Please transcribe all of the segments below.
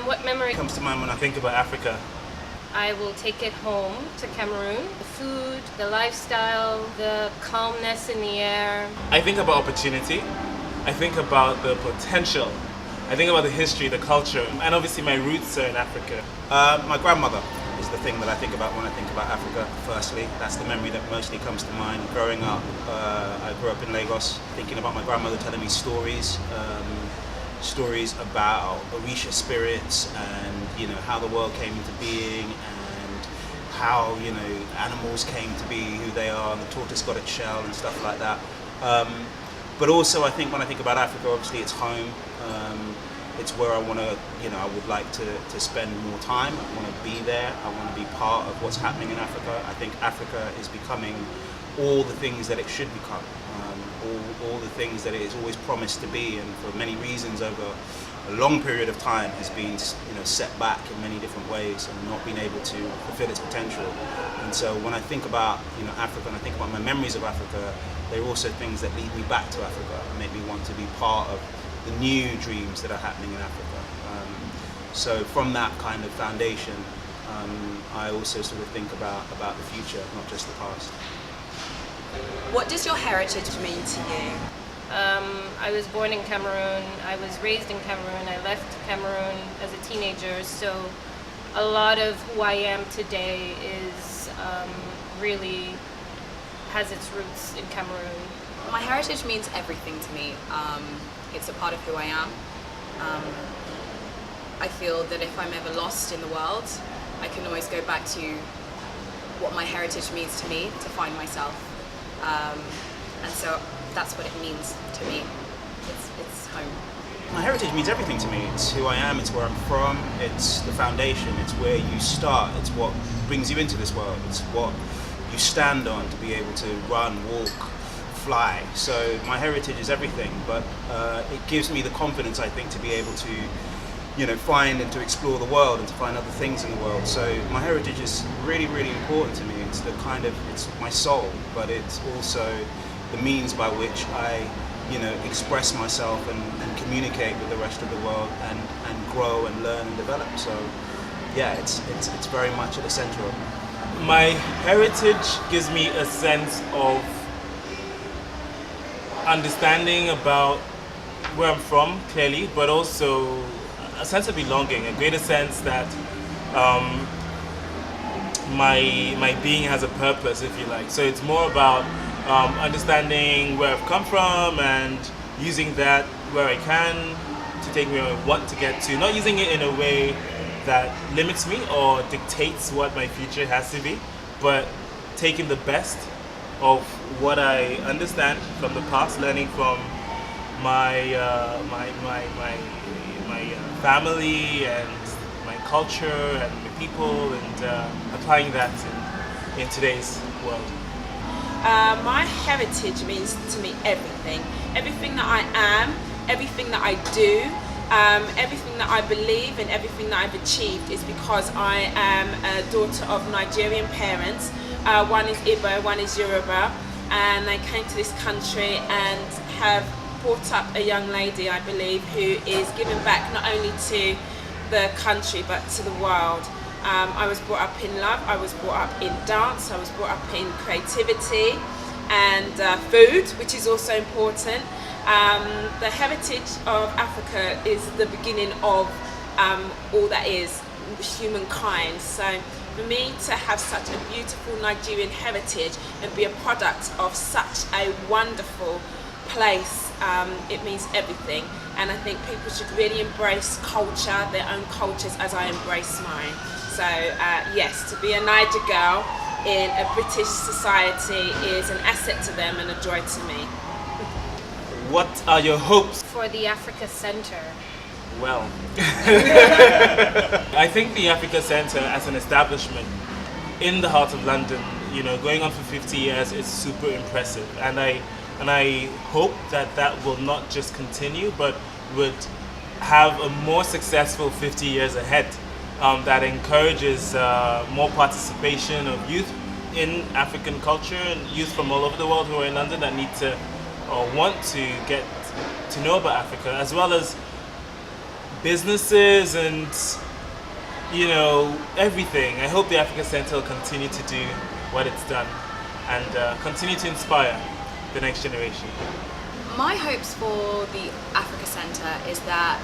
What memory Comes to mind when I think about Africa. I will take it home to Cameroon. The food, the lifestyle, the calmness in the air. I think about opportunity. I think about the potential. I think about the history, the culture, and obviously my roots are in Africa. My grandmother is the thing that I think about when I think about Africa. Firstly, that's the memory that mostly comes to mind. Growing up, I grew up in Lagos, thinking about my grandmother telling me stories. Stories about Orisha spirits and how the world came into being and how animals came to be who they are and the tortoise got its shell and stuff like that. But also I think when I think about Africa, obviously it's home. It's where I want to, I would like to spend more time. I want to be there. I want to be part of what's happening in Africa. I think Africa is becoming all the things that it should become. All the things that it is always promised to be, and for many reasons over a long period of time has been set back in many different ways and not been able to fulfill its potential. And so when I think about Africa and I think about my memories of Africa, they're also things that lead me back to Africa and make me want to be part of the new dreams that are happening in Africa. So from that kind of foundation, I also sort of think about the future, not just the past. What does your heritage mean to you? I was born in Cameroon. I was raised in Cameroon. I left Cameroon as a teenager. So a lot of who I am today is really has its roots in Cameroon. My heritage means everything to me. It's a part of who I am. I feel that if I'm ever lost in the world, I can always go back to what my heritage means to me to find myself. And so that's what it means to me. It's home. My heritage means everything to me. It's who I am, it's where I'm from, it's the foundation, it's where you start, it's what brings you into this world, it's what you stand on to be able to run, walk, fly. So my heritage is everything, but it gives me the confidence, I think, to be able to find and to explore the world and to find other things in the world. So my heritage is really, really important to me. It's it's my soul, but it's also the means by which I, express myself and communicate with the rest of the world and grow and learn and develop. So yeah, it's very much at the center of it. My heritage gives me a sense of understanding about where I'm from, clearly, but also a sense of belonging, a greater sense that my being has a purpose, if you like. So it's more about understanding where I've come from and using that where I can to take me where I want to get to. Not using it in a way that limits me or dictates what my future has to be, but taking the best of what I understand from the past, learning from my family and my culture and my people, and applying that in today's world. My heritage means to me everything. Everything that I am, everything that I do, everything that I believe and everything that I've achieved is because I am a daughter of Nigerian parents. One is Igbo, one is Yoruba, and I came to this country and have brought up a young lady, I believe, who is giving back not only to the country but to the world. I was brought up in love, I was brought up in dance, I was brought up in creativity and food, which is also important. The heritage of Africa is the beginning of all that is humankind. So for me to have such a beautiful Nigerian heritage and be a product of such a wonderful place, it means everything. And I think people should really embrace culture, their own cultures, as I embrace mine. So yes, to be a Niger girl in a British society is an asset to them and a joy to me. What are your hopes? For the Africa Center. Well, I think the Africa Center as an establishment in the heart of London, going on for 50 years is super impressive. And I hope that will not just continue, but would have a more successful 50 years ahead that encourages more participation of youth in African culture and youth from all over the world who are in London that need to or want to get to know about Africa, as well as businesses and, you know, everything. I hope the Africa Center will continue to do what it's done and continue to inspire the next generation. My hopes for the Africa Centre is that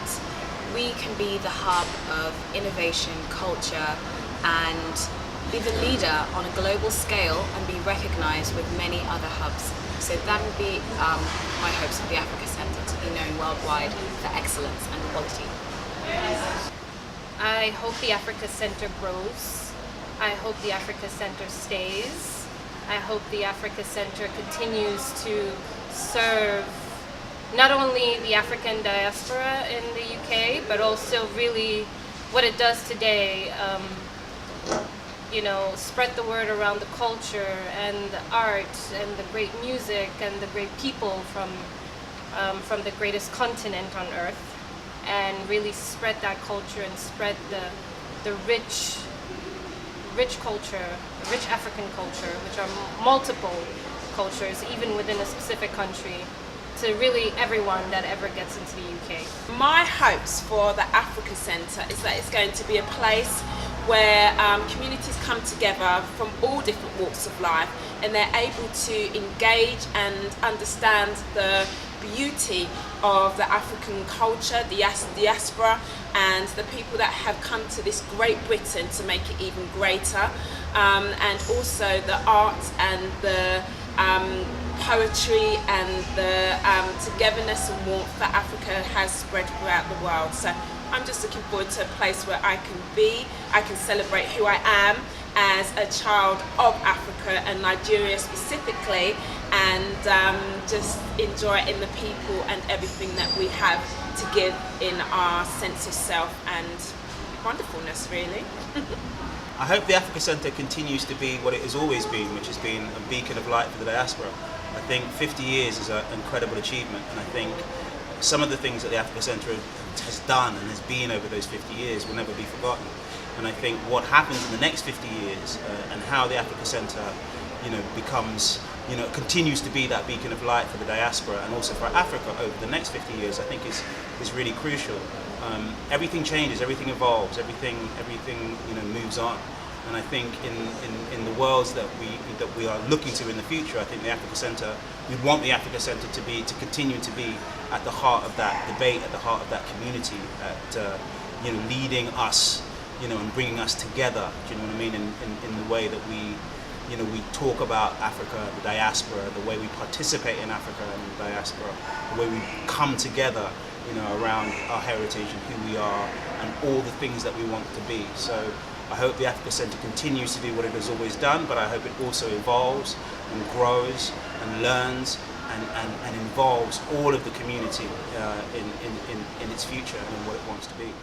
we can be the hub of innovation, culture, and be the leader on a global scale and be recognised with many other hubs. So that would be my hopes for the Africa Centre, to be known worldwide for excellence and quality. I hope the Africa Center grows. I hope the Africa Center stays. I hope the Africa Center continues to serve not only the African diaspora in the UK, but also really what it does today, you know, spread the word around the culture and the art and the great music and the great people from the greatest continent on earth, and really spread that culture and spread the rich culture, rich African culture, which are multiple cultures, even within a specific country, to really everyone that ever gets into the UK. My hopes for the Africa Centre is that it's going to be a place where communities come together from all different walks of life, and they're able to engage and understand the beauty of the African culture, the diaspora, and the people that have come to this Great Britain to make it even greater, and also the art and the poetry and the togetherness and warmth that Africa has spread throughout the world. So I'm just looking forward to a place where I can celebrate who I am as a child of Africa and Nigeria specifically, and just enjoy in the people and everything that we have to give in our sense of self and wonderfulness, really. I hope the Africa Centre continues to be what it has always been, which has been a beacon of light for the diaspora. I think 50 years is an incredible achievement, and I think some of the things that the Africa Centre has done and has been over those 50 years will never be forgotten. And I think what happens in the next 50 years and how the Africa Centre, you know, becomes, you know, continues to be that beacon of light for the diaspora and also for Africa over the next 50 years, I think is really crucial. Everything changes, everything evolves, everything you know, moves on. And I think in the worlds that we are looking to in the future, I think the Africa Centre, we want the Africa Centre to continue to be at the heart of that debate, at the heart of that community, at you know, leading us, you know, and bringing us together. Do you know what I mean? In the way that we, you know, we talk about Africa, the diaspora, the way we participate in Africa and the diaspora, the way we come together, you know, around our heritage and who we are and all the things that we want to be. So I hope the Africa Centre continues to do what it has always done, but I hope it also evolves and grows and learns and involves all of the community in its future and in what it wants to be.